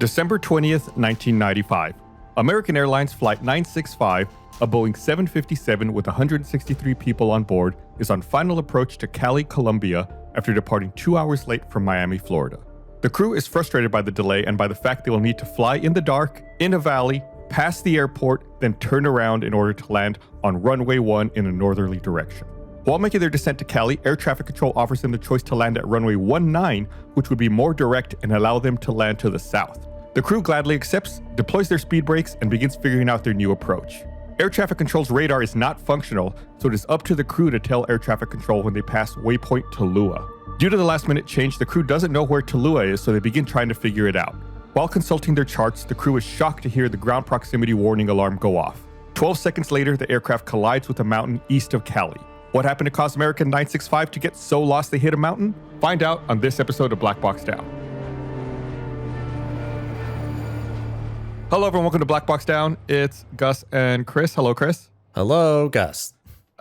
December 20th, 1995. American Airlines Flight 965, a Boeing 757 with 163 people on board, is on final approach to Cali, Colombia, after departing 2 hours late from Miami, Florida. The crew is frustrated by the delay and by the fact they will need to fly in the dark, in a valley, past the airport, then turn around in order to land on runway 1 in a northerly direction. While making their descent to Cali, air traffic control offers them the choice to land at runway 19, which would be more direct and allow them to land to the south. The crew gladly accepts, deploys their speed brakes, and begins figuring out their new approach. Air traffic control's radar is not functional, so it is up to the crew to tell air traffic control when they pass waypoint Tuluá. Due to the last-minute change, the crew doesn't know where Tuluá is, so they begin trying to figure it out. While consulting their charts, the crew is shocked to hear the ground proximity warning alarm go off. 12 seconds later, the aircraft collides with a mountain east of Cali. What happened to cause American 965 to get so lost they hit a mountain? Find out on this episode of Black Box Down. Hello, everyone. Welcome to Black Box Down. It's Gus and Chris. Hello, Chris. Hello, Gus.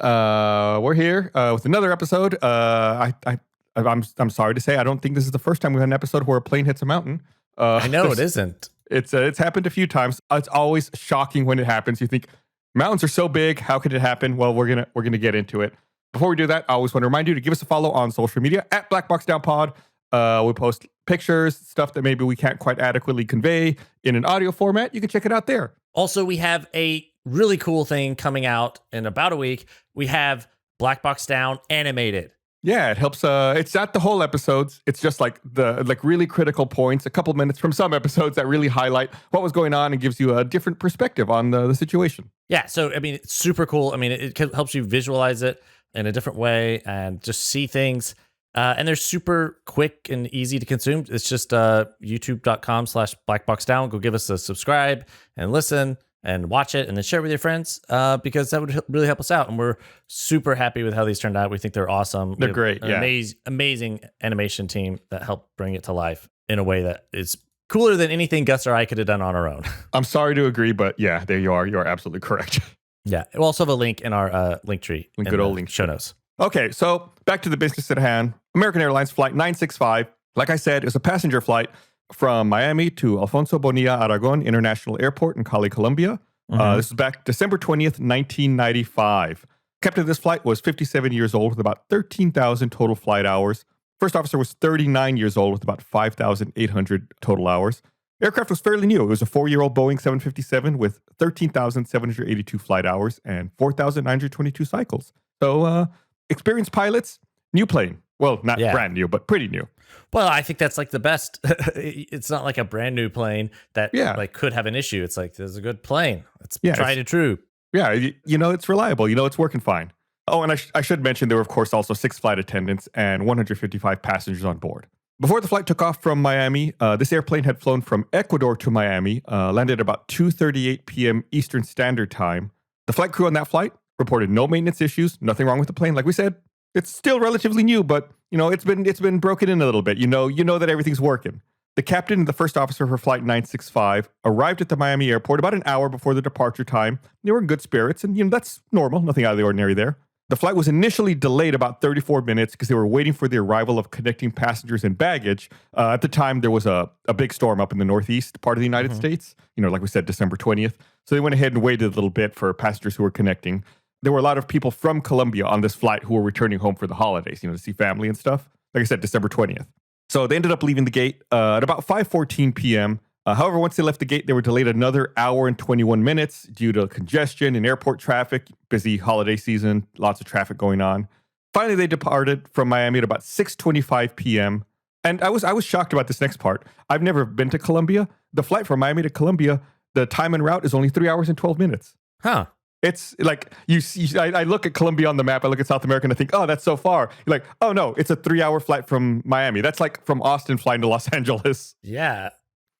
We're here with another episode. I'm sorry to say, I don't think this is the first time we've had an episode where a plane hits a mountain. I know it isn't. It's happened a few times. It's always shocking when it happens. You think mountains are so big. How could it happen? Well, we're gonna get into it. Before we do that, I always want to remind you to give us a follow on social media at Black Box Down Pod. We post pictures, stuff that maybe we can't quite adequately convey in an audio format. You can check it out there. Also, we have a really cool thing coming out in about a week. We have Black Box Down animated. Yeah, it helps. It's not the whole episodes. It's just like the really critical points, a couple minutes from some episodes that really highlight what was going on and gives you a different perspective on the situation. Yeah, so, I mean, it's super cool. I mean, it helps you visualize it in a different way and just see things. And they're super quick and easy to consume. It's just youtube.com/blackboxdown. Go give us a subscribe and listen and watch it and then share it with your friends because that would really help us out. And we're super happy with how these turned out. We think they're awesome. They're great. Yeah. Amazing animation team that helped bring it to life in a way that is cooler than anything Gus or I could have done on our own. I'm sorry to agree, but yeah, there you are. You are absolutely correct. Yeah. We'll also have a link in our link tree. Good old link show notes. Okay, so back to the business at hand. American Airlines Flight 965, like I said, is a passenger flight from Miami to Alfonso Bonilla Aragon International Airport in Cali, Colombia. This is back December 20th, 1995. Captain of this flight was 57 years old with about 13,000 total flight hours. First officer was 39 years old with about 5,800 total hours. Aircraft was fairly new. It was a 4-year-old Boeing 757 with 13,782 flight hours and 4,922 cycles. So, experienced pilots, new plane. Well, not brand new, but pretty new. Well, I think that's like the best. It's not like a brand new plane that like could have an issue. It's like, there's a good plane. It's tried and true. Yeah, you know, it's reliable. You know, it's working fine. Oh, and I should mention there were, of course, also 6 flight attendants and 155 passengers on board. Before the flight took off from Miami, this airplane had flown from Ecuador to Miami, landed about 2:38 p.m. Eastern Standard Time. The flight crew on that flight reported no maintenance issues, nothing wrong with the plane. Like we said, it's still relatively new, but you know it's been broken in a little bit. You know that everything's working. The captain and the first officer for Flight 965 arrived at the Miami airport about an hour before the departure time. They were in good spirits, and that's normal, nothing out of the ordinary there. The flight was initially delayed about 34 minutes because they were waiting for the arrival of connecting passengers and baggage. At the time, there was a big storm up in the northeast part of the United States. Like we said, December 20th. So they went ahead and waited a little bit for passengers who were connecting. There were a lot of people from Colombia on this flight who were returning home for the holidays, to see family and stuff. Like I said, December 20th. So they ended up leaving the gate at about 5:14 p.m. However, once they left the gate, they were delayed another hour and 21 minutes due to congestion and airport traffic. Busy holiday season, lots of traffic going on. Finally, they departed from Miami at about 6:25 p.m. And I was shocked about this next part. I've never been to Colombia. The flight from Miami to Colombia, the time en route is only 3 hours and 12 minutes. Huh. It's like I look at Colombia on the map. I look at South America and I think, oh, that's so far. You're like, oh no, it's a 3-hour flight from Miami. That's like from Austin flying to Los Angeles. Yeah.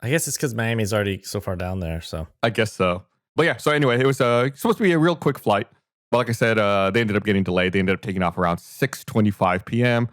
I guess it's because Miami's already so far down there. So I guess so. But yeah, so anyway, it was supposed to be a real quick flight. But like I said, they ended up getting delayed. They ended up taking off around 6:25 p.m.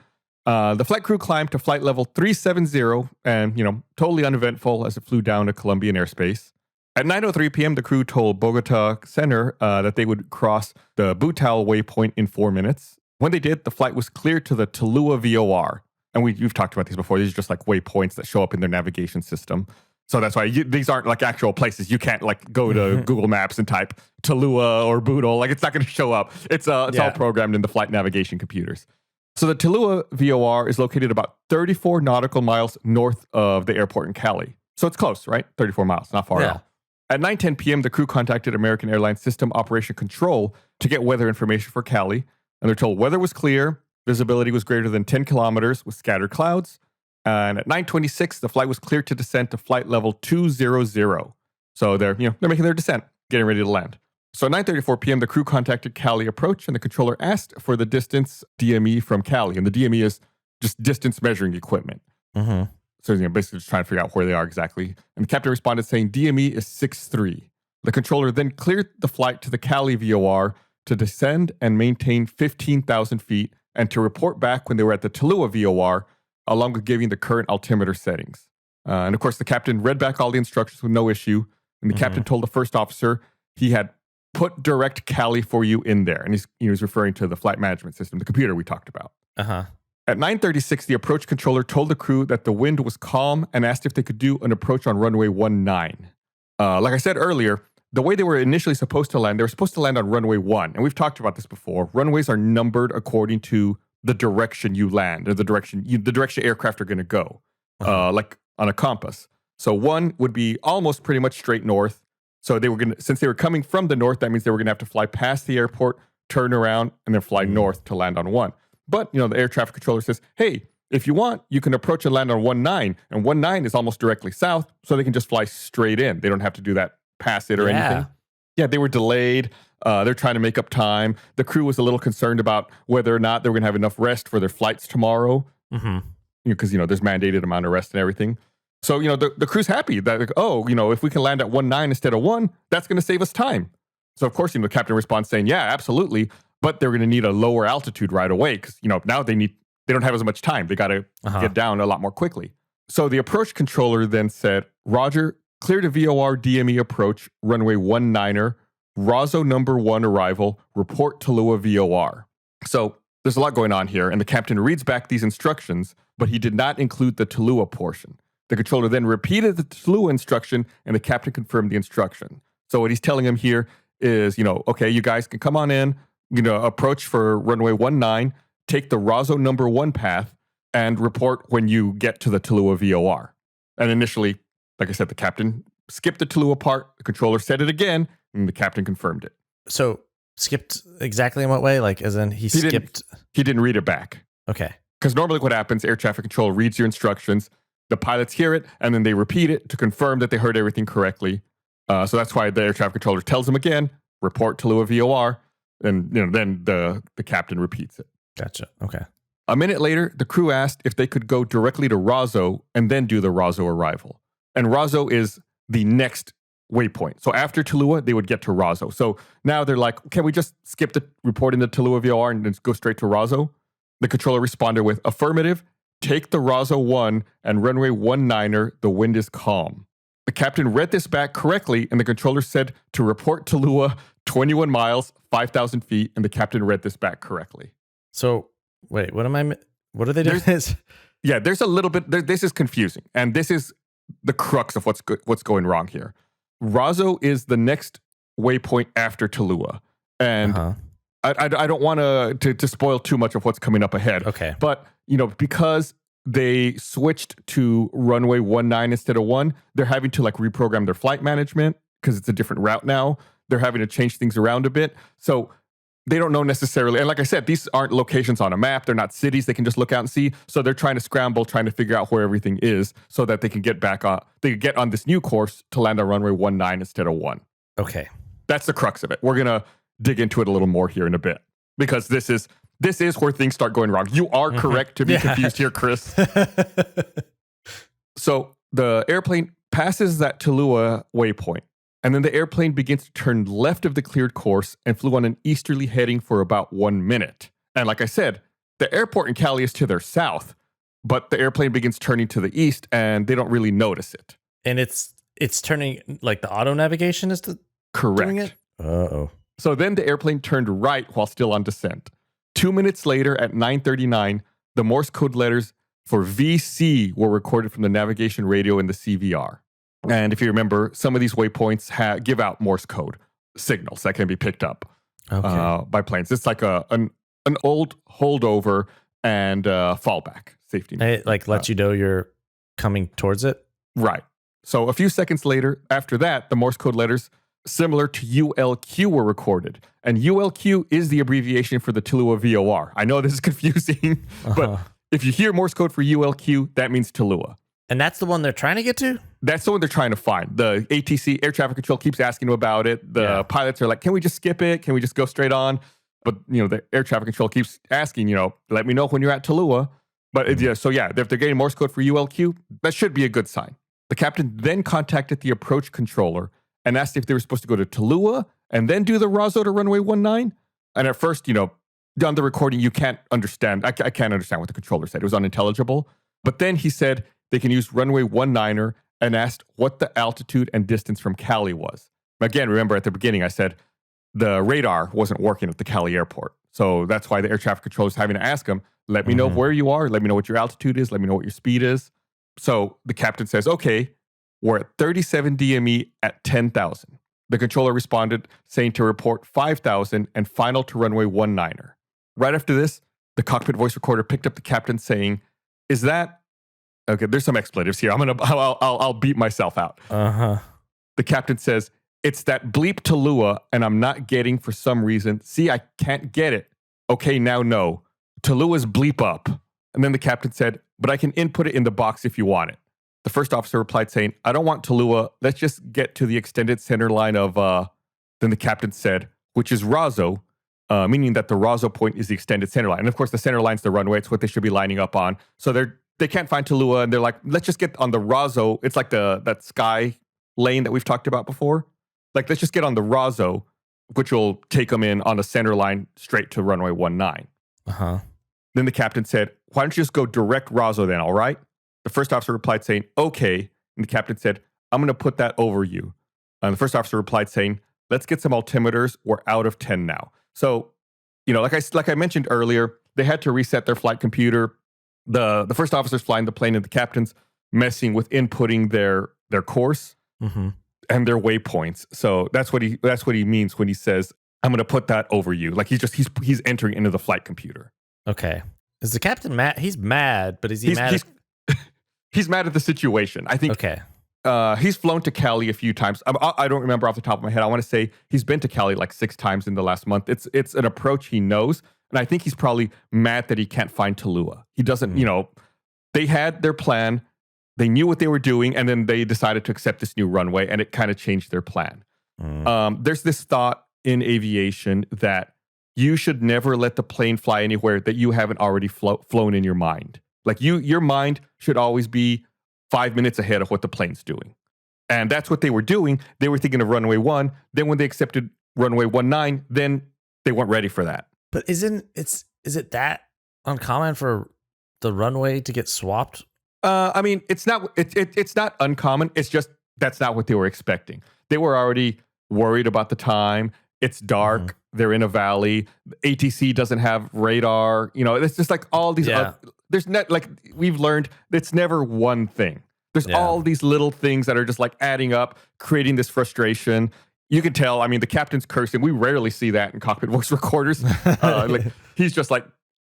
The flight crew climbed to flight level 370 and, totally uneventful as it flew down to Colombian airspace. At 9:03 p.m., the crew told Bogota Center that they would cross the Butal waypoint in 4 minutes. When they did, the flight was cleared to the Tuluá VOR. And we've talked about these before. These are just like waypoints that show up in their navigation system. So that's why these aren't like actual places. You can't like go to Google Maps and type Tallulah or Boodle. Like it's not going to show up. It's all programmed in the flight navigation computers. So the Tallulah VOR is located about 34 nautical miles north of the airport in Cali. So it's close, right? 34 miles, not far at all. At 9:10 p.m., the crew contacted American Airlines System Operation Control to get weather information for Cali. And they're told weather was clear, visibility was greater than 10 kilometers with scattered clouds. And at 9:26, the flight was cleared to descend to flight level 200. So they're making their descent, getting ready to land. So at 9:34 p.m., the crew contacted Cali approach, and the controller asked for the distance DME from Cali. And the DME is just distance measuring equipment. Mm-hmm. So basically just trying to figure out where they are exactly. And the captain responded saying DME is 6'3". The controller then cleared the flight to the Cali VOR to descend and maintain 15,000 feet and to report back when they were at the Tallulah VOR, along with giving the current altimeter settings. And of course, the captain read back all the instructions with no issue. And the captain told the first officer he had put direct Cali for you in there. And he was referring to the flight management system, the computer we talked about. Uh-huh. At 9:36, the approach controller told the crew that the wind was calm and asked if they could do an approach on runway 19. Like I said earlier, the way they were initially supposed to land, they were supposed to land on runway 1. And we've talked about this before. Runways are numbered according to the direction you land, or the direction aircraft are going to go, like on a compass. So 1 would be almost pretty much straight north. So since they were coming from the north, that means they were going to have to fly past the airport, turn around, and then fly north to land on 1. But, the air traffic controller says, hey, if you want, you can approach and land on 19. And 19 is almost directly south, so they can just fly straight in. They don't have to do that, pass it or anything. Yeah, they were delayed. They're trying to make up time. The crew was a little concerned about whether or not they were going to have enough rest for their flights tomorrow. Because, there's mandated amount of rest and everything. So, the crew's happy that, if we can land at 19 instead of 1, that's going to save us time. So, of course, the captain responds saying, yeah, absolutely. But they're going to need a lower altitude right away because, now they don't have as much time. They got to get down a lot more quickly. So the approach controller then said, Roger, clear to VOR DME approach, runway 19er, Razo number 1 arrival, report Tallulah VOR. So there's a lot going on here, and the captain reads back these instructions, but he did not include the Tallulah portion. The controller then repeated the Tallulah instruction, and the captain confirmed the instruction. So what he's telling him here is, okay, you guys can come on in, approach for runway 19, take the Razo number 1 path, and report when you get to the Tallulah VOR. And initially, like I said, the captain skipped the Tallulah part, the controller said it again, and the captain confirmed it. So, skipped exactly in what way? Like, as in he skipped? He didn't read it back. Okay. Because normally what happens, air traffic control reads your instructions, the pilots hear it, and then they repeat it to confirm that they heard everything correctly. So that's why the air traffic controller tells them again, report Tallulah VOR, and then the captain repeats it. Gotcha. Okay. A minute later, the crew asked if they could go directly to Razo and then do the Razo arrival. And Razo is the next waypoint. So after Tallulah, they would get to Razo. So now they're like, can we just skip the reporting the Tallulah VOR and then go straight to Razo? The controller responded with, affirmative, take the Razo 1 and runway 19er, the wind is calm. The captain read this back correctly, and the controller said to report Tallulah 21 miles, 5,000 feet, and the captain read this back correctly. So, wait, what are they doing? There's a little bit, this is confusing, and this is the crux of what's going wrong here. Razo is the next waypoint after Tallulah, and I don't want to spoil too much of what's coming up ahead. Okay. But, because they switched to runway 19 instead of 1, they're having to reprogram their flight management because it's a different route now. They're having to change things around a bit. So they don't know necessarily. And like I said, these aren't locations on a map. They're not cities they can just look out and see. So they're trying to scramble, trying to figure out where everything is so that they can get back on. They can get on this new course to land on runway 19 instead of 1. Okay. That's the crux of it. We're going to dig into it a little more here in a bit because this is where things start going wrong. You are correct to be confused here, Chris. So the airplane passes that Tallulah waypoint, and then the airplane begins to turn left of the cleared course and flew on an easterly heading for about 1 minute. And like I said, the airport in Cali is to their south, but the airplane begins turning to the east, and they don't really notice it. And it's turning, like the auto navigation is correct. Doing it? Uh-oh. So then the airplane turned right while still on descent. 2 minutes later at 9:39, the Morse code letters for VC were recorded from the navigation radio in the CVR. And if you remember, some of these waypoints give out Morse code signals that can be picked up by planes. It's like an old holdover and fallback safety net. It like lets you know you're coming towards it. Right. So a few seconds later, after that, the Morse code letters similar to ULQ were recorded. And ULQ is the abbreviation for the Tallua VOR. I know this is confusing, but if you hear Morse code for ULQ, that means Tallua. And that's the one they're trying to get to? That's the one they're trying to find. The ATC, air traffic control, keeps asking them about it. The pilots are like, can we just skip it? Can we just go straight on? But, the air traffic control keeps asking, let me know when you're at Tallua. But if they're getting Morse code for ULQ, that should be a good sign. The captain then contacted the approach controller and asked if they were supposed to go to Tallua and then do the ROSO to runway 19. And at first, on the recording, you can't understand. I can't understand what the controller said. It was unintelligible. But then he said they can use runway 19er and asked what the altitude and distance from Cali was. Again, remember at the beginning, I said the radar wasn't working at the Cali airport. So that's why the air traffic controller is having to ask them, let me know where you are. Let me know what your altitude is. Let me know what your speed is. So the captain says, okay, we're at 37 DME at 10,000. The controller responded saying to report 5,000 and final to runway 19er. Right after this, the cockpit voice recorder picked up the captain saying, is that... Okay, there's some expletives here. I'll beat myself out. The captain says, it's that bleep Tallua, and I'm not getting for some reason. See, I can't get it. Okay, now no. Tallua's bleep up. And then the captain said, but I can input it in the box if you want it. The first officer replied saying, I don't want Tallua. Let's just get to the extended center line of, then the captain said, which is ROSO, meaning that the ROSO point is the extended center line. And of course, the center line's the runway. It's what they should be lining up on. So they can't find Tallua, and they're like, let's just get on the ROSO. It's like that sky lane that we've talked about before. Like, let's just get on the ROSO, which will take them in on the center line straight to runway 19. Then the captain said, why don't you just go direct ROSO then, all right? The first officer replied saying, okay. And the captain said, I'm going to put that over you. And the first officer replied saying, let's get some altimeters. We're out of 10 now. So, like I mentioned earlier, they had to reset their flight computer. The first officer's flying the plane and the captain's messing with inputting their course and their waypoints. So that's what he means when he says, I'm going to put that over you. Like he's entering into the flight computer. Okay. Is the captain mad? He's mad, but is he mad? He's mad at the situation. I think okay. He's flown to Cali a few times. I don't remember off the top of my head. I want to say he's been to Cali like 6 times in the last month. It's an approach he knows. And I think he's probably mad that he can't find Tallua. He doesn't, they had their plan. They knew what they were doing. And then they decided to accept this new runway. And it kind of changed their plan. There's this thought in aviation that you should never let the plane fly anywhere that you haven't already flown in your mind. Like your mind should always be 5 minutes ahead of what the plane's doing. And that's what they were doing. They were thinking of runway 1. Then when they accepted runway 19, then they weren't ready for that. But is it that uncommon for the runway to get swapped? I mean, it's not uncommon. It's just that's not what they were expecting. They were already worried about the time. It's dark. They're in a valley. ATC doesn't have radar. It's just like all these. There's not like we've learned. It's never one thing. There's all these little things that are just like adding up, creating this frustration. You can tell. I mean, the captain's cursing. We rarely see that in cockpit voice recorders. Like he's just like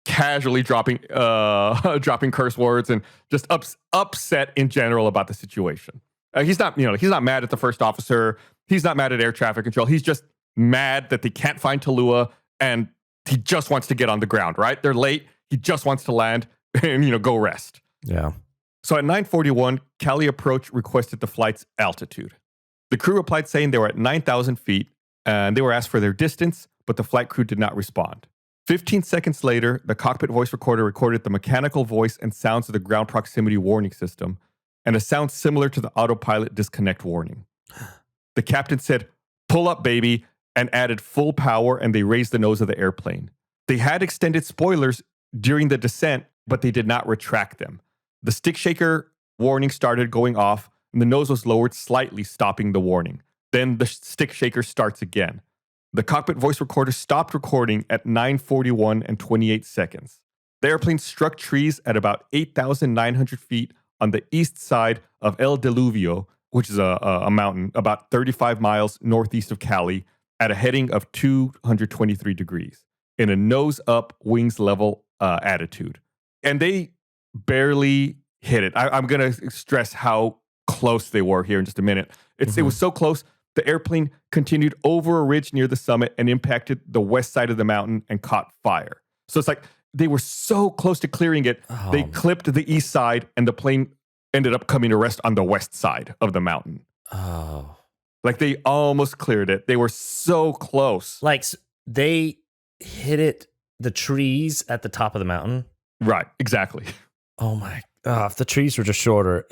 casually dropping curse words and just upset in general about the situation. He's not mad at the first officer. He's not mad at air traffic control. He's just mad that they can't find Tallua, and he just wants to get on the ground. Right? They're late. He just wants to land and go rest. Yeah. So at 9:41, Cali Approach requested the flight's altitude. The crew replied saying they were at 9,000 feet, and they were asked for their distance, but the flight crew did not respond. 15 seconds later, the cockpit voice recorder recorded the mechanical voice and sounds of the ground proximity warning system, and a sound similar to the autopilot disconnect warning. The captain said, "Pull up, baby," and added full power, and they raised the nose of the airplane. They had extended spoilers during the descent, but they did not retract them. The stick shaker warning started going off, and the nose was lowered slightly, stopping the warning. Then the stick shaker starts again. The cockpit voice recorder stopped recording at 9:41 and 28 seconds. The airplane struck trees at about 8,900 feet on the east side of El Diluvio, which is a mountain about 35 miles northeast of Cali at a heading of 223 degrees in a nose-up, wings level attitude. And they barely hit it. I'm going to stress how close they were here in just a minute. It was so close, the airplane continued over a ridge near the summit and impacted the west side of the mountain and caught fire. So it's like they were so close to clearing it, they clipped the east side and the plane ended up coming to rest on the west side of the mountain. Oh. Like they almost cleared it. They were so close. Like they hit the trees at the top of the mountain? Right, exactly. Oh my, if the trees were just shorter.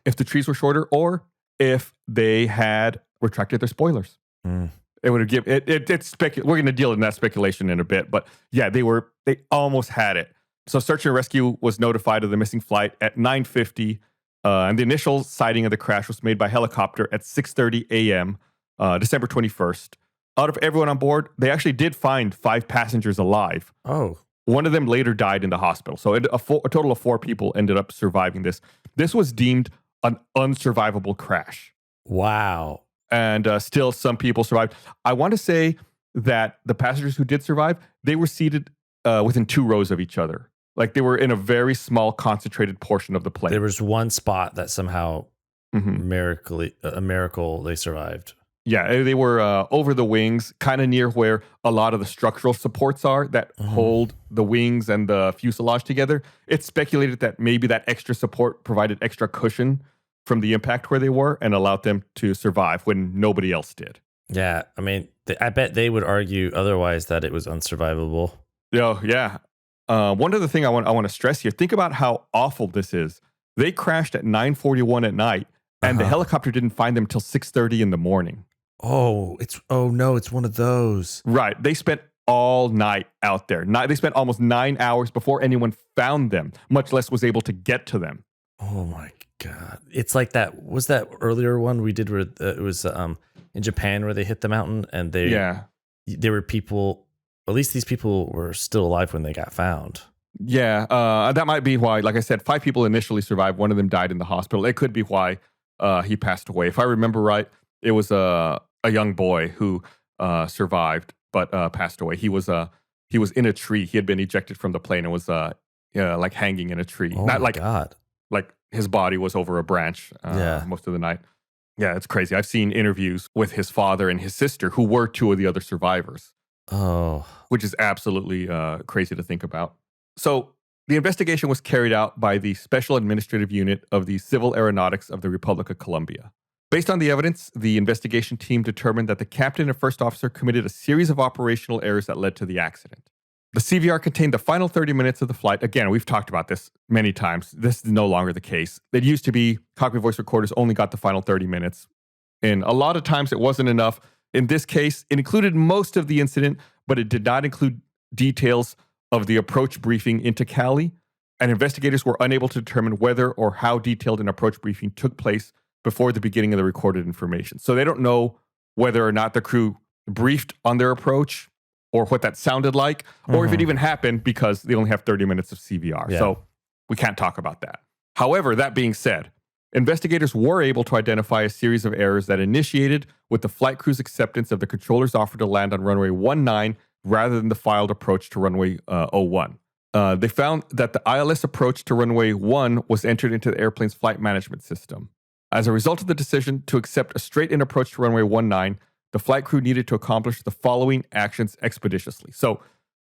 If the trees were shorter or if they had retracted their spoilers. It would have given it's we're going to deal in that speculation in a bit, but yeah, they almost had it. So search and rescue was notified of the missing flight at 9:50, and the initial sighting of the crash was made by helicopter at 6:30 a.m. December 21st. Out of everyone on board, they actually did find 5 passengers alive. Oh. One of them later died in the hospital. So a total of 4 people ended up surviving this. This was deemed an unsurvivable crash. Wow. And still some people survived. I want to say that the passengers who did survive, they were seated within 2 rows of each other. Like they were in a very small, concentrated portion of the plane. There was one spot that somehow a miracle they survived. Yeah, they were over the wings, kind of near where a lot of the structural supports are that hold the wings and the fuselage together. It's speculated that maybe that extra support provided extra cushion from the impact where they were and allowed them to survive when nobody else did. Yeah, I mean, I bet they would argue otherwise that it was unsurvivable. Oh, yeah. One other thing I want to stress here, think about how awful this is. They crashed at 9:41 at night, and the helicopter didn't find them till 6:30 in the morning. Oh, it's one of those. Right. They spent all night out there. They spent almost 9 hours before anyone found them, much less was able to get to them. Oh my God. It's like that earlier one we did where it was in Japan where they hit the mountain and there were people, at least these people were still alive when they got found. Yeah, that might be why, like I said, 5 people initially survived. One of them died in the hospital. It could be why he passed away. If I remember right, it was a young boy who survived but passed away. He was in a tree. He had been ejected from the plane and was like hanging in a tree. Oh my God. Like his body was over a branch most of the night. Yeah, it's crazy. I've seen interviews with his father and his sister who were 2 of the other survivors. Oh. Which is absolutely crazy to think about. So the investigation was carried out by the Special Administrative Unit of the Civil Aeronautics of the Republic of Colombia. Based on the evidence, the investigation team determined that the captain and first officer committed a series of operational errors that led to the accident. The CVR contained the final 30 minutes of the flight. Again, we've talked about this many times. This is no longer the case. It used to be cockpit voice recorders only got the final 30 minutes. And a lot of times it wasn't enough. In this case, it included most of the incident, but it did not include details of the approach briefing into Cali. And investigators were unable to determine whether or how detailed an approach briefing took place before the beginning of the recorded information. So they don't know whether or not the crew briefed on their approach or what that sounded like, or if it even happened because they only have 30 minutes of CVR. Yeah. So we can't talk about that. However, that being said, investigators were able to identify a series of errors that initiated with the flight crew's acceptance of the controller's offer to land on runway 19 rather than the filed approach to runway 01. They found that the ILS approach to runway 1 was entered into the airplane's flight management system. As a result of the decision to accept a straight-in approach to runway 19, the flight crew needed to accomplish the following actions expeditiously. So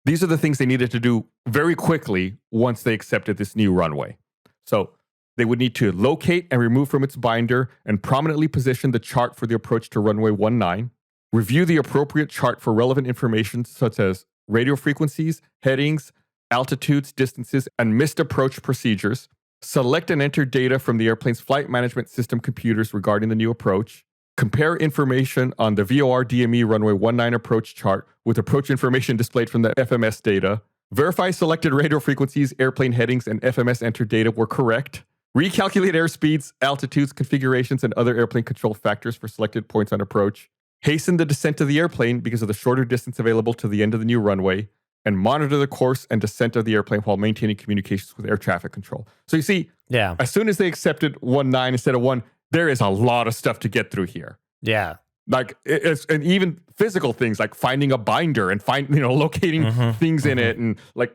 these are the things they needed to do very quickly once they accepted this new runway. So they would need to locate and remove from its binder and prominently position the chart for the approach to runway 19, review the appropriate chart for relevant information such as radio frequencies, headings, altitudes, distances, and missed approach procedures, select and enter data from the airplane's flight management system computers regarding the new approach, compare information on the VOR DME runway 19 approach chart with approach information displayed from the FMS data, verify selected radio frequencies, airplane headings, and FMS entered data were correct, recalculate airspeeds, altitudes, configurations, and other airplane control factors for selected points on approach, hasten the descent of the airplane because of the shorter distance available to the end of the new runway, and monitor the course and descent of the airplane while maintaining communications with air traffic control. So you see, as soon as they accepted 19 instead of 1, there is a lot of stuff to get through here. Yeah. Like and even physical things like finding a binder and locating things in it and like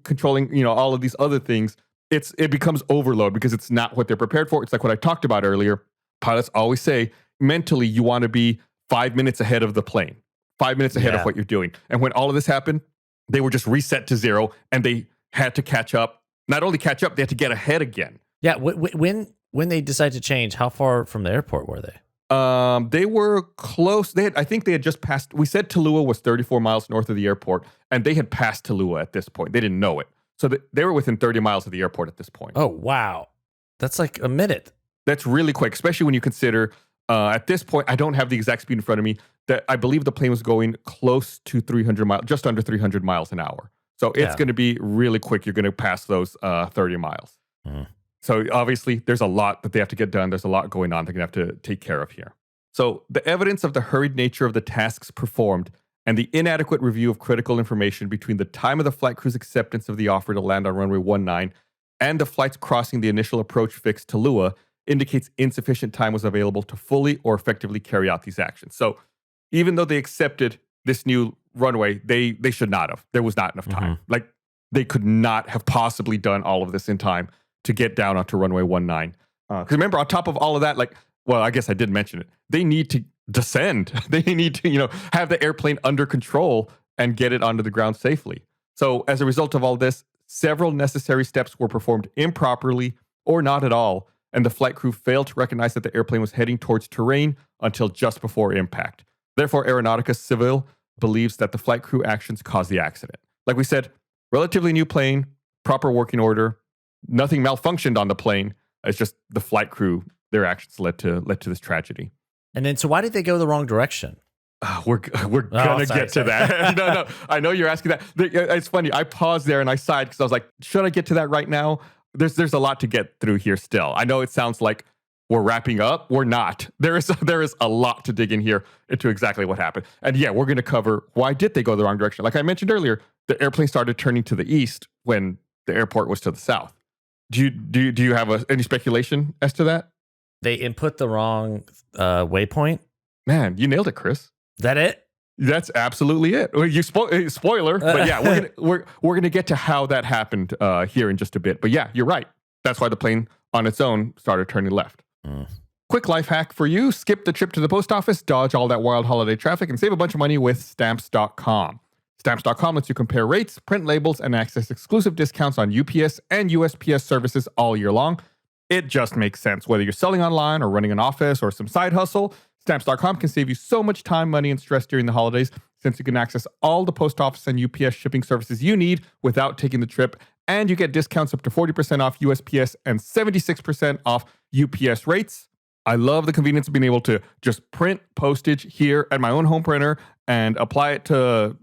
controlling, all of these other things. It becomes overload because it's not what they're prepared for. It's like what I talked about earlier. Pilots always say mentally you want to be 5 minutes ahead of the plane, 5 minutes ahead of what you're doing. And when all of this happened, they were just reset to zero and they had to catch up. Not only catch up, they had to get ahead again. Yeah. When they decided to change, how far from the airport were they? They were close. I think they had just passed. We said Tallulah was 34 miles north of the airport, and they had passed Tallulah at this point. They didn't know it. So they were within 30 miles of the airport at this point. Oh, wow. That's like a minute. That's really quick, especially when you consider at this point, I don't have the exact speed in front of me, that I believe the plane was going close to 300 miles, just under 300 miles an hour. So it's going to be really quick. You're going to pass those 30 miles. Mm. So obviously, there's a lot that they have to get done. There's a lot going on they're going to have to take care of here. So the evidence of the hurried nature of the tasks performed and the inadequate review of critical information between the time of the flight crew's acceptance of the offer to land on runway 19 and the flights crossing the initial approach fix to Tallulah indicates insufficient time was available to fully or effectively carry out these actions. So even though they accepted this new runway, they should not have. There was not enough time. Like they could not have possibly done all of this in time to get down onto runway 19. Because remember, on top of all of that, I guess I did mention it. They need to descend. They need to, have the airplane under control and get it onto the ground safely. So as a result of all this, several necessary steps were performed improperly or not at all, and the flight crew failed to recognize that the airplane was heading towards terrain until just before impact. Therefore, Aeronautica Civil believes that the flight crew actions caused the accident. Like we said, relatively new plane, proper working order, nothing malfunctioned on the plane. It's just the flight crew, their actions led to this tragedy. And then, so why did they go the wrong direction? We're gonna get to that. No, I know you're asking that. It's funny. I paused there and I sighed because I was like, should I get to that right now? There's a lot to get through here still. I know it sounds like we're wrapping up. We're not. There is a lot to dig in here into exactly what happened. And yeah, we're going to cover why did they go the wrong direction. Like I mentioned earlier, the airplane started turning to the east when the airport was to the south. Do you have any speculation as to that? They input the wrong waypoint. Man, you nailed it, Chris. Is that it? That's absolutely it. Well, you spoiler, but yeah, we're gonna get to how that happened here in just a bit. But yeah, you're right. That's why the plane on its own started turning left. Quick life hack for you: skip the trip to the post office, dodge all that wild holiday traffic, and save a bunch of money with Stamps.com. Stamps.com lets you compare rates, print labels, and access exclusive discounts on UPS and USPS services all year long. It just makes sense. Whether you're selling online or running an office or some side hustle, Stamps.com can save you so much time, money, and stress during the holidays, since you can access all the post office and UPS shipping services you need without taking the trip, and you get discounts up to 40% off USPS and 76% off UPS rates. I love the convenience of being able to just print postage here at my own home printer and apply it to,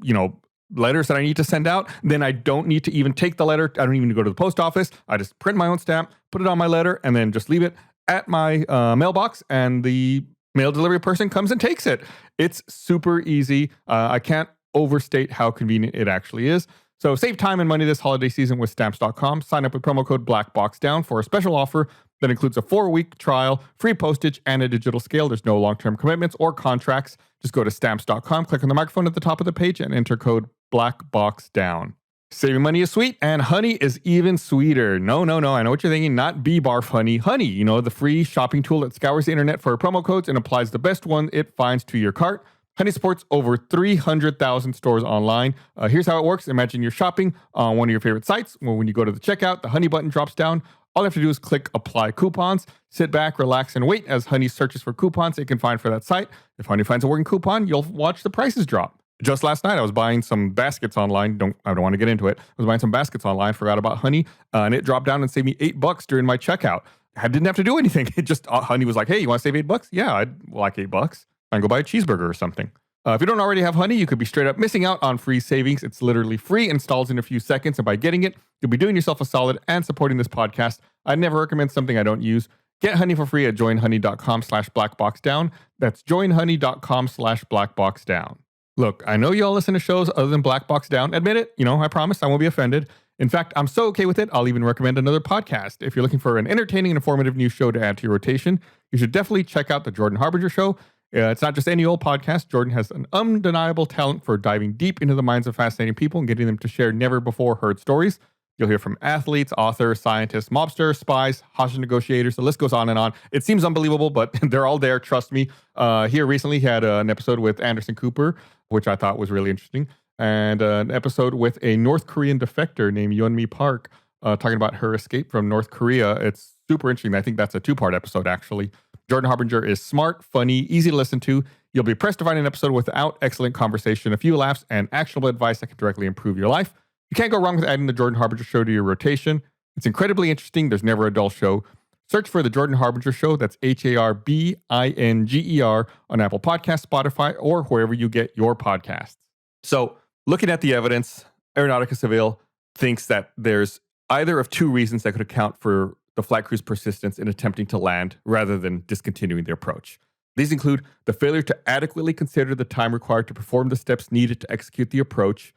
letters that I need to send out. Then I don't need to even take the letter. I don't even need to go to the post office. I just print my own stamp, put it on my letter, and then just leave it at my mailbox, and the mail delivery person comes and takes it. It's super easy. I can't overstate how convenient it actually is. So save time and money this holiday season with Stamps.com. Sign up with promo code BlackBoxDown for a special offer that includes a 4-week trial, free postage, and a digital scale. There's no long-term commitments or contracts. Just go to Stamps.com, click on the microphone at the top of the page, and enter code BlackBoxDown. Saving money is sweet, and honey is even sweeter. No. I know what you're thinking. Not bee-barf honey. Honey, the free shopping tool that scours the internet for promo codes and applies the best one it finds to your cart. Honey supports over 300,000 stores online. Here's how it works. Imagine you're shopping on one of your favorite sites. Well, when you go to the checkout, the Honey button drops down. All you have to do is click Apply Coupons. Sit back, relax, and wait as Honey searches for coupons it can find for that site. If Honey finds a working coupon, you'll watch the prices drop. Just last night, I was buying some baskets online. I don't want to get into it. I was buying some baskets online, forgot about Honey, and it dropped down and saved me $8 during my checkout. I didn't have to do anything. It just, Honey was like, hey, you want to save $8? Yeah, I'd like $8. I can go buy a cheeseburger or something. If you don't already have Honey, you could be straight up missing out on free savings. It's literally free, installs in a few seconds, and by getting it, you'll be doing yourself a solid and supporting this podcast. I never recommend something I don't use. Get Honey for free at joinhoney.com/blackboxdown. That's joinhoney.com/blackboxdown. Look, I know y'all listen to shows other than Black Box Down. Admit it, I promise I won't be offended. In fact, I'm so okay with it, I'll even recommend another podcast. If you're looking for an entertaining and informative new show to add to your rotation, you should definitely check out the Jordan Harbinger Show. It's not just any old podcast. Jordan has an undeniable talent for diving deep into the minds of fascinating people and getting them to share never-before-heard stories. You'll hear from athletes, authors, scientists, mobsters, spies, hostage negotiators. The list goes on and on. It seems unbelievable, but they're all there. Trust me. Here recently, he had an episode with Anderson Cooper, which I thought was really interesting, and an episode with a North Korean defector named Yeonmi Park, talking about her escape from North Korea. It's super interesting. I think that's a 2-part episode, actually. Jordan Harbinger is smart, funny, easy to listen to. You'll be pressed to find an episode without excellent conversation, a few laughs, and actionable advice that can directly improve your life. You can't go wrong with adding the Jordan Harbinger Show to your rotation. It's incredibly interesting. There's never a dull show. Search for the Jordan Harbinger Show. That's Harbinger on Apple Podcasts, Spotify, or wherever you get your podcasts. So, looking at the evidence, Aeronautica Civil thinks that there's either of 2 reasons that could account for the flight crew's persistence in attempting to land rather than discontinuing their approach. These include the failure to adequately consider the time required to perform the steps needed to execute the approach,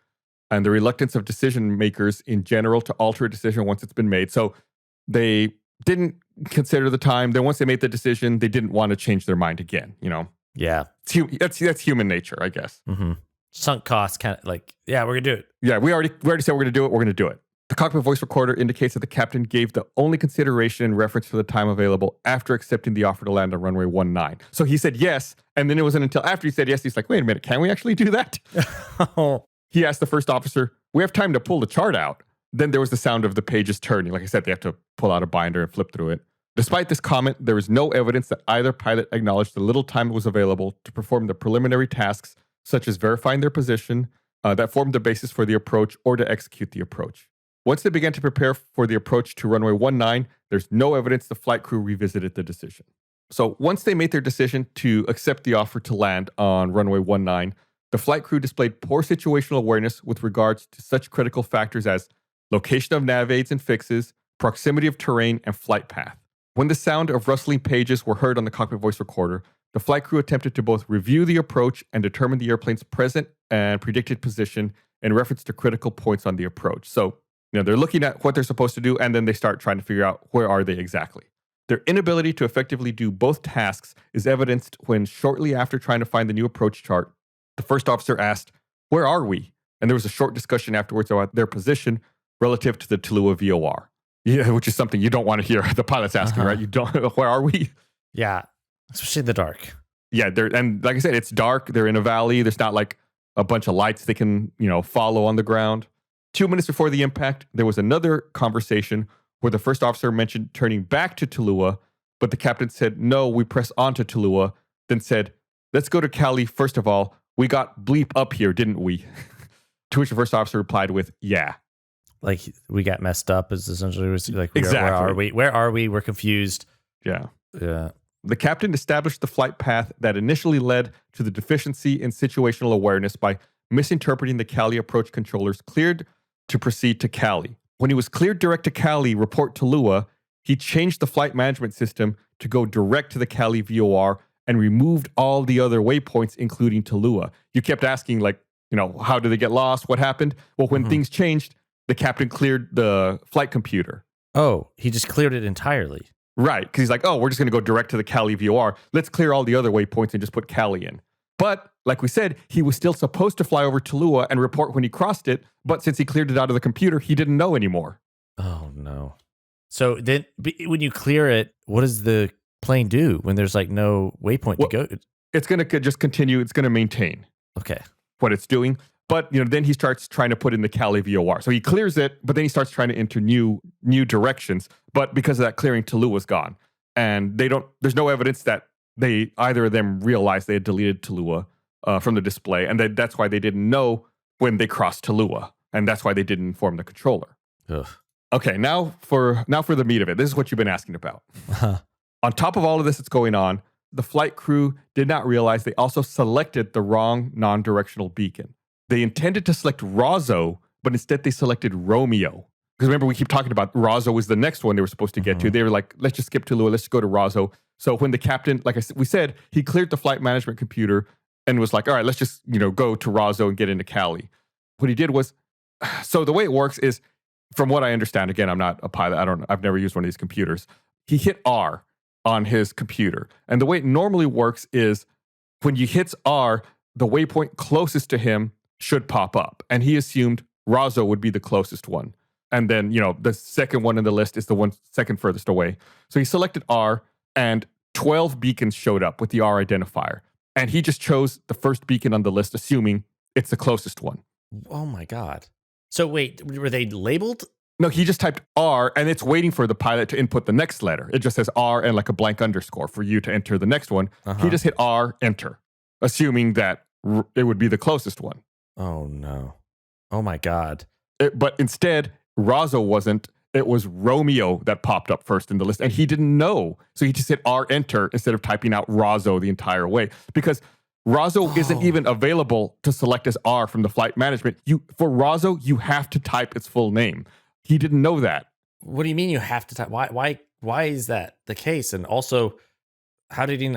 and the reluctance of decision makers in general to alter a decision once it's been made. So they didn't consider the time. Then once they made the decision, they didn't want to change their mind again, Yeah. That's human nature, I guess. Mm-hmm. Sunk costs, kind of like, yeah, we're going to do it. Yeah, we already said we're going to do it. We're going to do it. The cockpit voice recorder indicates that the captain gave the only consideration in reference to the time available after accepting the offer to land on runway 19. So he said yes, and then it wasn't until after he said yes, he's like, wait a minute, can we actually do that? He asked the first officer, we have time to pull the chart out. Then there was the sound of the pages turning. Like I said, they have to pull out a binder and flip through it. Despite this comment, there is no evidence that either pilot acknowledged the little time was available to perform the preliminary tasks, such as verifying their position, that formed the basis for the approach or to execute the approach. Once they began to prepare for the approach to runway 19, there's no evidence the flight crew revisited the decision. So once they made their decision to accept the offer to land on runway 19, the flight crew displayed poor situational awareness with regards to such critical factors as location of nav aids and fixes, proximity of terrain, and flight path. When the sound of rustling pages were heard on the cockpit voice recorder, the flight crew attempted to both review the approach and determine the airplane's present and predicted position in reference to critical points on the approach. So, they're looking at what they're supposed to do, and then they start trying to figure out where are they exactly. Their inability to effectively do both tasks is evidenced when, shortly after trying to find the new approach chart, the first officer asked, where are we? And there was a short discussion afterwards about their position relative to the Tallulah VOR. Yeah, which is something you don't want to hear the pilot's asking, right? You don't, where are we? Yeah, especially in the dark. Yeah, and like I said, it's dark. They're in a valley. There's not like a bunch of lights they can, follow on the ground. 2 minutes before the impact, there was another conversation where the first officer mentioned turning back to Tallulah, but the captain said, no, we press on to Tallulah, then said, let's go to Cali first of all. We got bleep up here, didn't we? To which the first officer replied with, yeah. Like, we got messed up is essentially like, exactly. Where are we? Where are we? We're confused. Yeah. Yeah. The captain established the flight path that initially led to the deficiency in situational awareness by misinterpreting the Cali approach controllers cleared to proceed to Cali. When he was cleared direct to Cali, report Tallulah, he changed the flight management system to go direct to the Cali VOR and removed all the other waypoints, including Tallulah. You kept asking, how did they get lost? What happened? Well, when things changed, the captain cleared the flight computer. Oh, he just cleared it entirely. Right, because he's like, we're just going to go direct to the Cali VOR. Let's clear all the other waypoints and just put Cali in. But, like we said, he was still supposed to fly over Tallulah and report when he crossed it, but since he cleared it out of the computer, he didn't know anymore. Oh, no. So then, when you clear it, what does the plane do when there's no waypoint to go? It's going to just continue. It's going to maintain what it's doing. But, then he starts trying to put in the Cali VOR. So he clears it, but then he starts trying to enter new directions. But because of that clearing, Tallulah was gone. And there's no evidence that either of them realized they had deleted Tallulah from the display. And that's why they didn't know when they crossed Tallulah. And that's why they didn't inform the controller. Ugh. Okay, now for the meat of it. This is what you've been asking about. On top of all of this that's going on, the flight crew did not realize they also selected the wrong non-directional beacon. They intended to select Rosso, but instead they selected Romeo. Because remember, we keep talking about Rosso was the next one they were supposed to get to. They were like, let's just skip Tallulah, let's just go to Rosso. So when the captain, we said, he cleared the flight management computer and was like, all right, let's just, go to Rosso and get into Cali. What he did was, so the way it works is, from what I understand, again, I'm not a pilot, I've never used one of these computers. He hit R, on his computer. And the way it normally works is when you hit R, the waypoint closest to him should pop up. And he assumed Razo would be the closest one. And then, the second one in the list is the one second furthest away. So he selected R, and 12 beacons showed up with the R identifier. And he just chose the first beacon on the list, assuming it's the closest one. Oh my God. So wait, were they labeled? No, he just typed R, and it's waiting for the pilot to input the next letter. It just says R and like a blank underscore for you to enter the next one. He just hit R, enter, assuming that it would be the closest one. Oh no. Oh my God. But instead, Razo wasn't. It was Romeo that popped up first in the list, and he didn't know. So he just hit R, enter, instead of typing out Razo the entire way. Because Razo isn't even available to select as R from the flight management. For Razo, you have to type its full name. He didn't know that. What do you mean you have to type? Why is that the case? And also, how did he?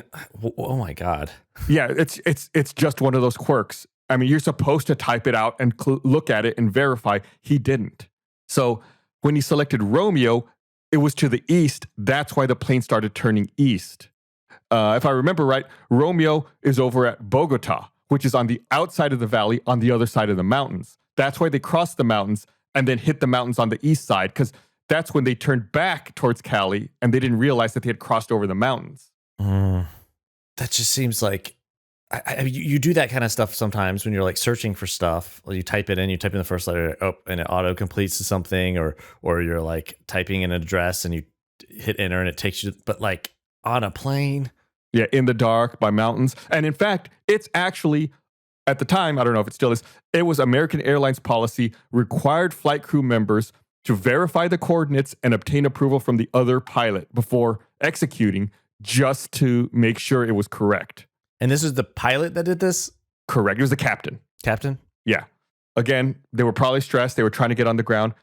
Oh my God. Yeah, it's just one of those quirks. I mean, you're supposed to type it out and look at it and verify. He didn't. So when he selected Romeo, it was to the east. That's why the plane started turning east. If I remember right, Romeo is over at Bogota, which is on the outside of the valley on the other side of the mountains. That's why they crossed the mountains and then hit the mountains on the east side, because that's when they turned back towards Cali and they didn't realize that they had crossed over the mountains. That just seems like you do that kind of stuff sometimes when you're like searching for stuff. You type it in, you type in the first letter, and it auto completes to something, or you're like typing in an address and you hit enter and it takes you, but like on a plane. Yeah, in the dark by mountains. And in fact, it's actually, at the time, I don't know if it still is, it was American Airlines policy required flight crew members to verify the coordinates and obtain approval from the other pilot before executing, just to make sure it was correct. And this is the pilot that did this? Correct. It was the captain. Captain? Yeah. Again, they were probably stressed. They were trying to get on the ground.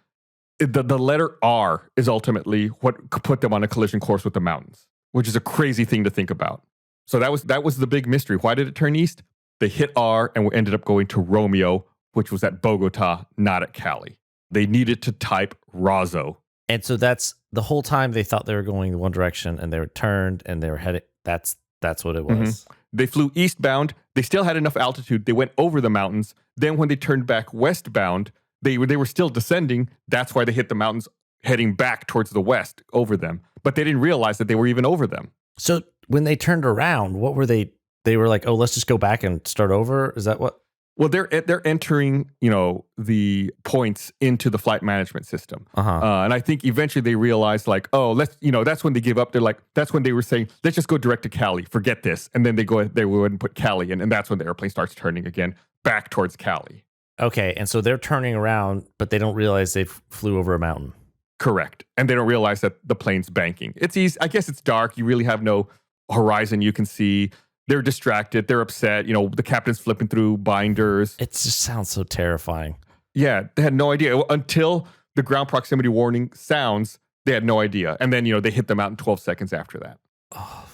The letter R is ultimately what put them on a collision course with the mountains, which is a crazy thing to think about. So that was the big mystery. Why did it turn east? They hit R and ended up going to Romeo, which was at Bogota, not at Cali. They needed to type Razo. And so that's the whole time they thought they were going one direction, and they were turned and they were headed. That's what it was. Mm-hmm. They flew eastbound. They still had enough altitude. They went over the mountains. Then when they turned back westbound, they were still descending. That's why they hit the mountains heading back towards the west over them. But they didn't realize that they were even over them. So when they turned around, what were they? They were like, oh, let's just go back and start over. Is that what? Well, they're entering, the points into the flight management system. And I think eventually they realized like, oh, that's when they give up. They're like, that's when they were saying, let's just go direct to Cali. Forget this. And then they would and put Cali in. And that's when the airplane starts turning again back towards Cali. Okay. And so they're turning around, but they don't realize they flew over a mountain. Correct. And they don't realize that the plane's banking. It's easy. I guess it's dark. You really have no horizon you can see. They're distracted. They're upset. The captain's flipping through binders. It just sounds so terrifying. Yeah, they had no idea. Until the ground proximity warning sounds, they had no idea. And then, they hit them out in 12 seconds after that. Oh.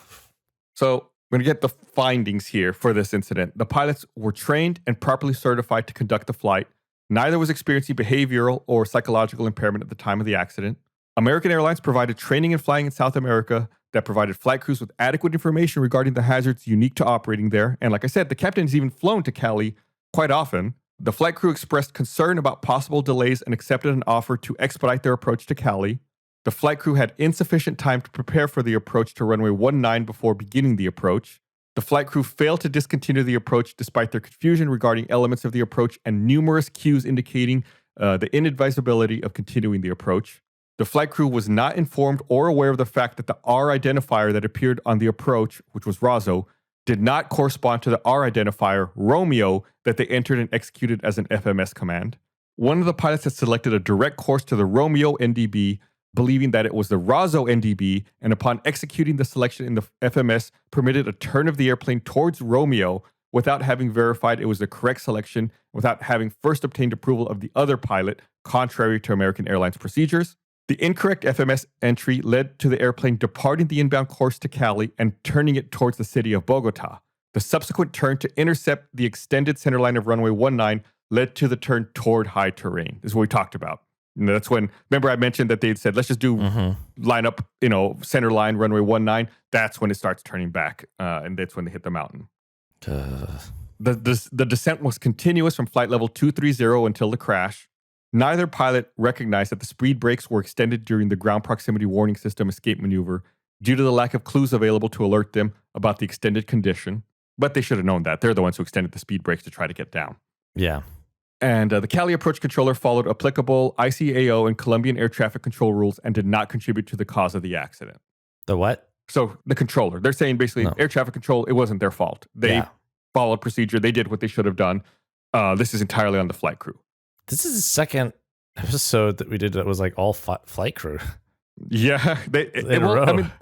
So I'm going to get the findings here for this incident. The pilots were trained and properly certified to conduct the flight. Neither was experiencing behavioral or psychological impairment at the time of the accident. American Airlines provided training in flying in South America that provided flight crews with adequate information regarding the hazards unique to operating there. And like I said, the captain has even flown to Cali quite often. The flight crew expressed concern about possible delays and accepted an offer to expedite their approach to Cali. The flight crew had insufficient time to prepare for the approach to runway 19 before beginning the approach. The flight crew failed to discontinue the approach despite their confusion regarding elements of the approach and numerous cues indicating the inadvisability of continuing the approach. The flight crew was not informed or aware of the fact that the R identifier that appeared on the approach, which was Razo, did not correspond to the R identifier, Romeo, that they entered and executed as an FMS command. One of the pilots had selected a direct course to the Romeo NDB, believing that it was the Razo NDB, and upon executing the selection in the FMS, permitted a turn of the airplane towards Romeo without having verified it was the correct selection, without having first obtained approval of the other pilot, contrary to American Airlines procedures. The incorrect FMS entry led to the airplane departing the inbound course to Cali and turning it towards the city of Bogota. The subsequent turn to intercept the extended centerline of runway 19 led to the turn toward high terrain. This is what we talked about. And that's when, remember I mentioned that they'd said, let's just do line up, center line, runway 19. That's when it starts turning back. And that's when they hit the mountain. The descent was continuous from flight level 230 until the crash. Neither pilot recognized that the speed brakes were extended during the ground proximity warning system escape maneuver due to the lack of clues available to alert them about the extended condition. But they should have known that. They're the ones who extended the speed brakes to try to get down. Yeah. And the Cali approach controller followed applicable ICAO and Colombian air traffic control rules and did not contribute to the cause of the accident. The what? So the controller, they're saying basically air traffic control, it wasn't their fault. They followed procedure. They did what they should have done. This is entirely on the flight crew. This is the second episode that we did that was like all flight crew. Yeah. I mean,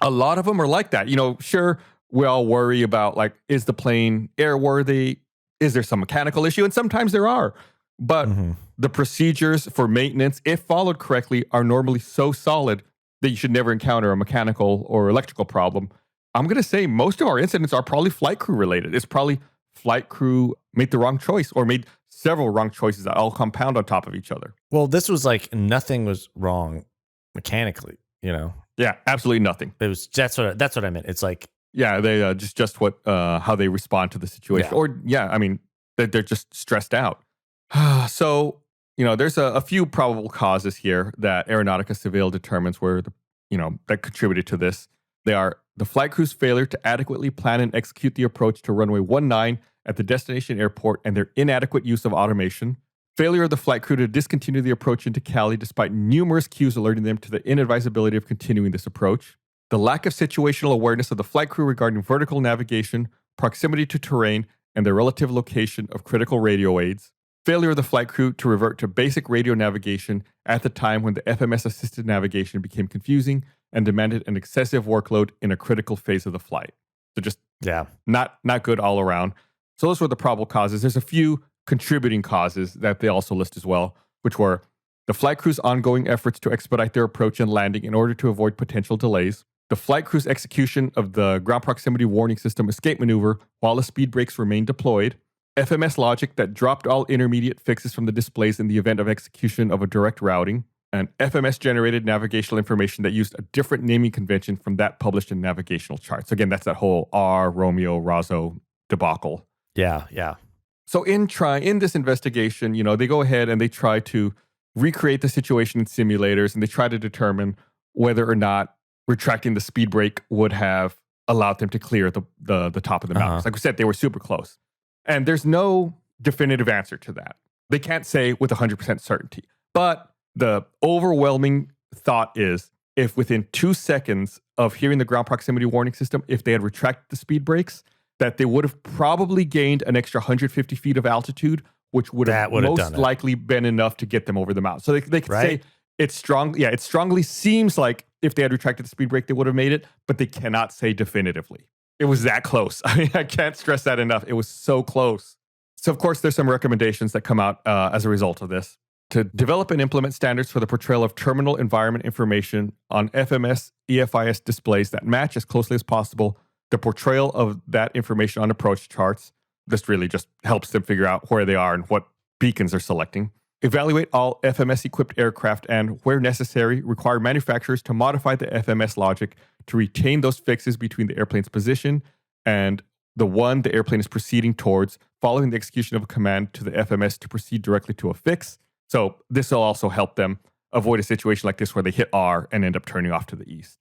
a lot of them are like that. Sure, we all worry about like, is the plane airworthy? Is there some mechanical issue? And sometimes there are. But the procedures for maintenance, if followed correctly, are normally so solid that you should never encounter a mechanical or electrical problem. I'm going to say most of our incidents are probably flight crew related. It's probably flight crew made the wrong choice or made several wrong choices that all compound on top of each other. Well, this was like nothing was wrong mechanically, Yeah, absolutely nothing. It was that's what I meant. It's like they just what how they respond to the situation. Yeah. Or I mean they're just stressed out. So, there's a few probable causes here that Aeronautica Civil determines were that contributed to this. They are the flight crew's failure to adequately plan and execute the approach to runway 19 at the destination airport and their inadequate use of automation. Failure of the flight crew to discontinue the approach into Cali despite numerous cues alerting them to the inadvisability of continuing this approach. The lack of situational awareness of the flight crew regarding vertical navigation, proximity to terrain, and the relative location of critical radio aids. Failure of the flight crew to revert to basic radio navigation at the time when the FMS-assisted navigation became confusing and demanded an excessive workload in a critical phase of the flight. So just not good all around. So those were the probable causes. There's a few contributing causes that they also list as well, which were the flight crew's ongoing efforts to expedite their approach and landing in order to avoid potential delays, the flight crew's execution of the ground proximity warning system escape maneuver while the speed brakes remained deployed, FMS logic that dropped all intermediate fixes from the displays in the event of execution of a direct routing, and FMS-generated navigational information that used a different naming convention from that published in navigational charts. Again, that's that whole R, Romeo, Razzo debacle. Yeah. So in this investigation, they go ahead and they try to recreate the situation in simulators, and they try to determine whether or not retracting the speed brake would have allowed them to clear the top of the mountains. Like we said, they were super close. And there's no definitive answer to that. They can't say with 100% certainty. But the overwhelming thought is if within 2 seconds of hearing the ground proximity warning system, if they had retracted the speed brakes, that they would have probably gained an extra 150 feet of altitude, which would have most likely been enough to get them over the mountain. So they could say it's strong. Yeah, it strongly seems like if they had retracted the speed brake, they would have made it, but they cannot say definitively. It was that close. I mean, I can't stress that enough. It was so close. So, of course, there's some recommendations that come out as a result of this. To develop and implement standards for the portrayal of terminal environment information on FMS EFIS displays that match as closely as possible the portrayal of that information on approach charts. This really just helps them figure out where they are and what beacons they're selecting. Evaluate all FMS-equipped aircraft and, where necessary, require manufacturers to modify the FMS logic to retain those fixes between the airplane's position and the one the airplane is proceeding towards, following the execution of a command to the FMS to proceed directly to a fix. So this will also help them avoid a situation like this where they hit R and end up turning off to the east.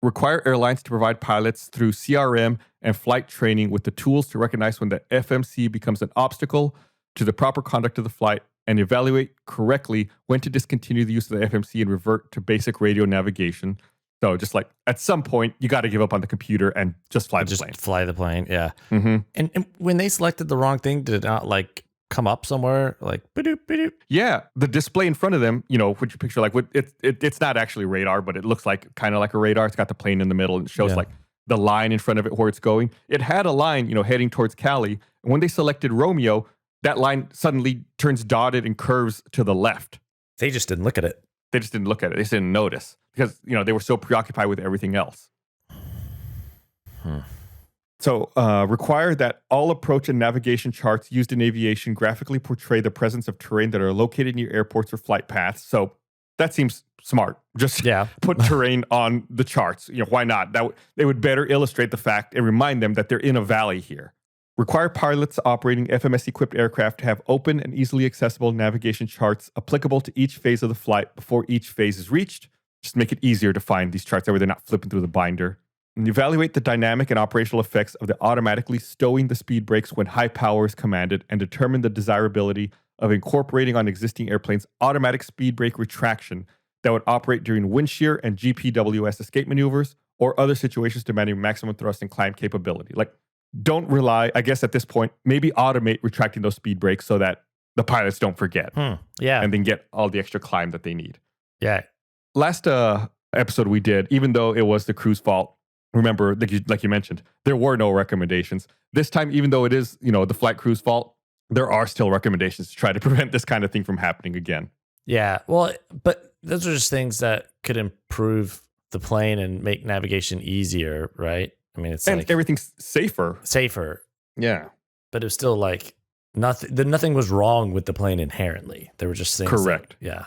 Require airlines to provide pilots through CRM and flight training with the tools to recognize when the FMC becomes an obstacle to the proper conduct of the flight and evaluate correctly when to discontinue the use of the FMC and revert to basic radio navigation. So just like at some point, you got to give up on the computer and just fly the plane. Just fly the plane, yeah. And when they selected the wrong thing, did it not like come up somewhere like ba-doop, ba-doop? Yeah, the display in front of them, what you picture like it's not actually radar, but it looks like kind of like a radar. It's got the plane in the middle and it shows like the line in front of it where it's going. It had a line, heading towards Cali. And when they selected Romeo, that line suddenly turns dotted and curves to the left. They just didn't look at it. They just didn't notice because, they were so preoccupied with everything else. So require that all approach and navigation charts used in aviation graphically portray the presence of terrain that are located near airports or flight paths. So that seems smart. Just put terrain on the charts. Why not? They would better illustrate the fact and remind them that they're in a valley here. Require pilots operating FMS-equipped aircraft to have open and easily accessible navigation charts applicable to each phase of the flight before each phase is reached. Just make it easier to find these charts. That way they're not flipping through the binder. And evaluate the dynamic and operational effects of the automatically stowing the speed brakes when high power is commanded, and determine the desirability of incorporating on existing airplanes automatic speed brake retraction that would operate during wind shear and GPWS escape maneuvers or other situations demanding maximum thrust and climb capability. Like, don't rely, I guess at this point, maybe automate retracting those speed brakes so that the pilots don't forget. Yeah. And then get all the extra climb that they need. Yeah. Last episode we did, even though it was the crew's fault, remember, like you mentioned, there were no recommendations. This time, even though it is, the flight crew's fault, there are still recommendations to try to prevent this kind of thing from happening again. Yeah. Well, but those are just things that could improve the plane and make navigation easier, right? I mean, it's like everything's safer. Yeah. But it was still like nothing was wrong with the plane inherently. There were just things. Correct. Yeah.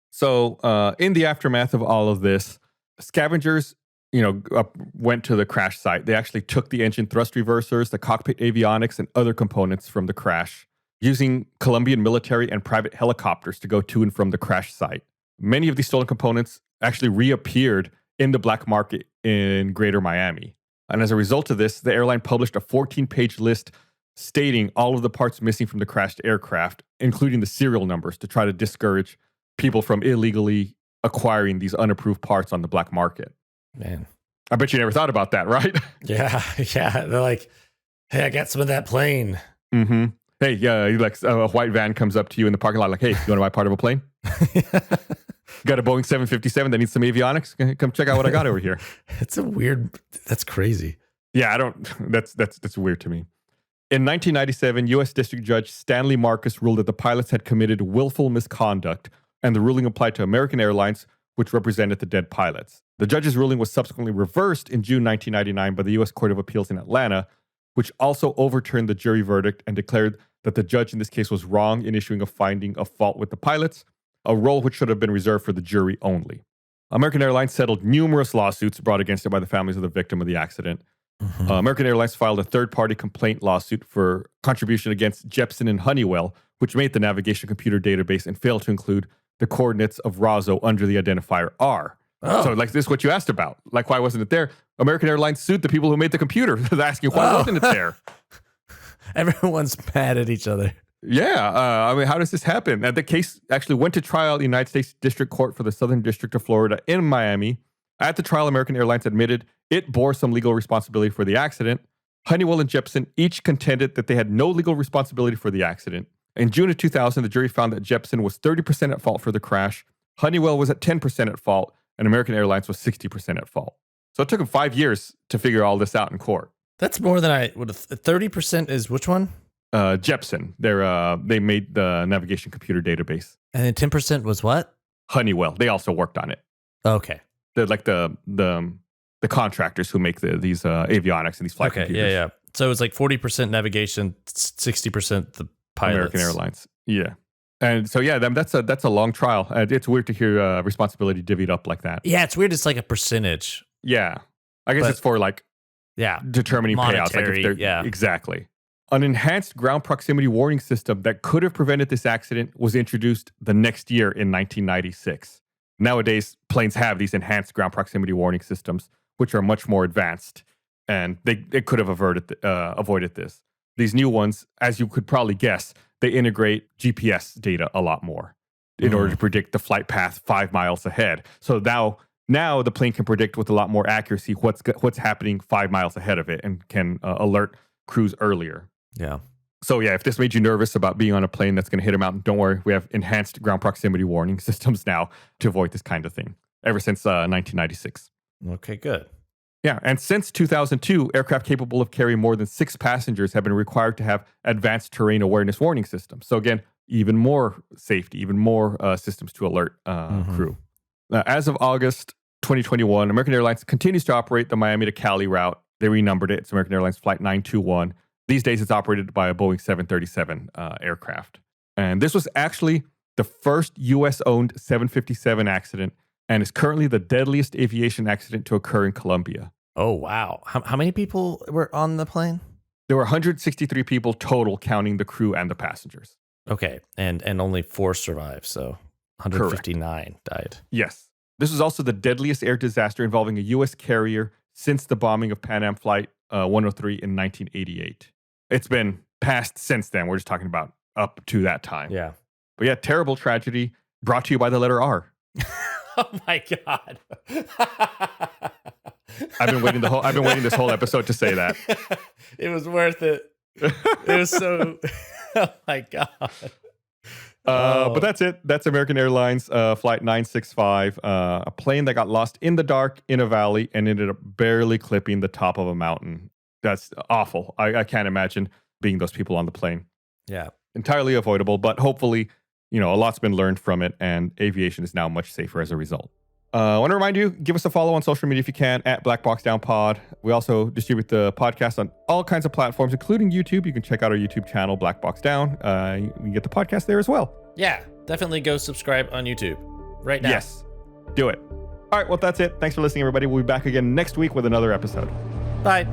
So in the aftermath of all of this, scavengers went to the crash site. They actually took the engine thrust reversers, the cockpit avionics, and other components from the crash, using Colombian military and private helicopters to go to and from the crash site. Many of these stolen components actually reappeared in the black market in Greater Miami. And as a result of this, the airline published a 14-page list stating all of the parts missing from the crashed aircraft, including the serial numbers, to try to discourage people from illegally acquiring these unapproved parts on the black market. Man, I bet you never thought about that, right? Yeah. They're like, hey, I got some of that plane. Mm-hmm. Hey, like a white van comes up to you in the parking lot, like, hey, you want to buy part of a plane? Got a Boeing 757 that needs some avionics? Come check out what I got over here. That's crazy. Yeah, that's weird to me. In 1997, U.S. District Judge Stanley Marcus ruled that the pilots had committed willful misconduct, and the ruling applied to American Airlines, which represented the dead pilots. The judge's ruling was subsequently reversed in June 1999 by the U.S. Court of Appeals in Atlanta, which also overturned the jury verdict and declared that the judge in this case was wrong in issuing a finding of fault with the pilots, a role which should have been reserved for the jury only. American Airlines settled numerous lawsuits brought against it by the families of the victim of the accident. Mm-hmm. American Airlines filed a third-party complaint lawsuit for contribution against Jepson and Honeywell, which made the navigation computer database and failed to include the coordinates of Razo under the identifier R. Oh. So, like, this is what you asked about. Like, why wasn't it there? American Airlines sued the people who made the computer, asking why wasn't it there? Everyone's mad at each other. Yeah. I mean, how does this happen? The case actually went to trial in the United States District Court for the Southern District of Florida in Miami. At the trial, American Airlines admitted it bore some legal responsibility for the accident. Honeywell and Jepson each contended that they had no legal responsibility for the accident. In June of 2000, the jury found that Jepson was 30% at fault for the crash, Honeywell was at 10% at fault, and American Airlines was 60% at fault. So it took them 5 years to figure all this out in court. That's more than I would have. 30% is which one? Jepson. They made the navigation computer database. And then 10% was what? Honeywell. They also worked on it. Okay. They're like the contractors who make these avionics and these flight computers. Yeah. So it's like 40% navigation, 60% the pilots. American Airlines. Yeah. And so, yeah, that's a long trial. It's weird to hear responsibility divvied up like that. Yeah, it's weird. It's like a percentage. Yeah. I guess it's for determining monetary, payouts. Like exactly. An enhanced ground proximity warning system that could have prevented this accident was introduced the next year in 1996. Nowadays, planes have these enhanced ground proximity warning systems, which are much more advanced, and they could have avoided this. These new ones, as you could probably guess, they integrate GPS data a lot more in order to predict the flight path 5 miles ahead. So now the plane can predict with a lot more accuracy what's happening 5 miles ahead of it and can alert crews earlier. Yeah. So yeah, if this made you nervous about being on a plane that's going to hit a mountain, don't worry. We have enhanced ground proximity warning systems now to avoid this kind of thing ever since 1996. Okay, good. Yeah, and since 2002, aircraft capable of carrying more than 6 passengers have been required to have advanced terrain awareness warning systems. So again, even more safety, even more systems to alert crew. As of August 2021, American Airlines continues to operate the Miami to Cali route They renumbered it. It's American Airlines Flight 921. These days, it's operated by a Boeing 737 aircraft. And this was actually the first U.S.-owned 757 accident and is currently the deadliest aviation accident to occur in Colombia. Oh, wow. How many people were on the plane? There were 163 people total, counting the crew and the passengers. Okay, and only 4 survived, so 159 died. Yes. This was also the deadliest air disaster involving a U.S. carrier since the bombing of Pan Am Flight 103 in 1988. It's been passed since then. We're just talking about up to that time. Yeah. But yeah, terrible tragedy brought to you by the letter R. Oh my God. I've been waiting this whole episode to say that. It was worth it. It was so oh my God. But that's it. That's American Airlines Flight 965, a plane that got lost in the dark in a valley and ended up barely clipping the top of a mountain. That's awful. I can't imagine being those people on the plane. Yeah. Entirely avoidable, but hopefully, a lot's been learned from it, and aviation is now much safer as a result. I want to remind you, give us a follow on social media if you can, at Black Box Down Pod. We also distribute the podcast on all kinds of platforms, including YouTube. You can check out our YouTube channel, Black Box Down. You can get the podcast there as well. Yeah, definitely go subscribe on YouTube right now. Yes, do it. All right, well, that's it. Thanks for listening, everybody. We'll be back again next week with another episode. Bye.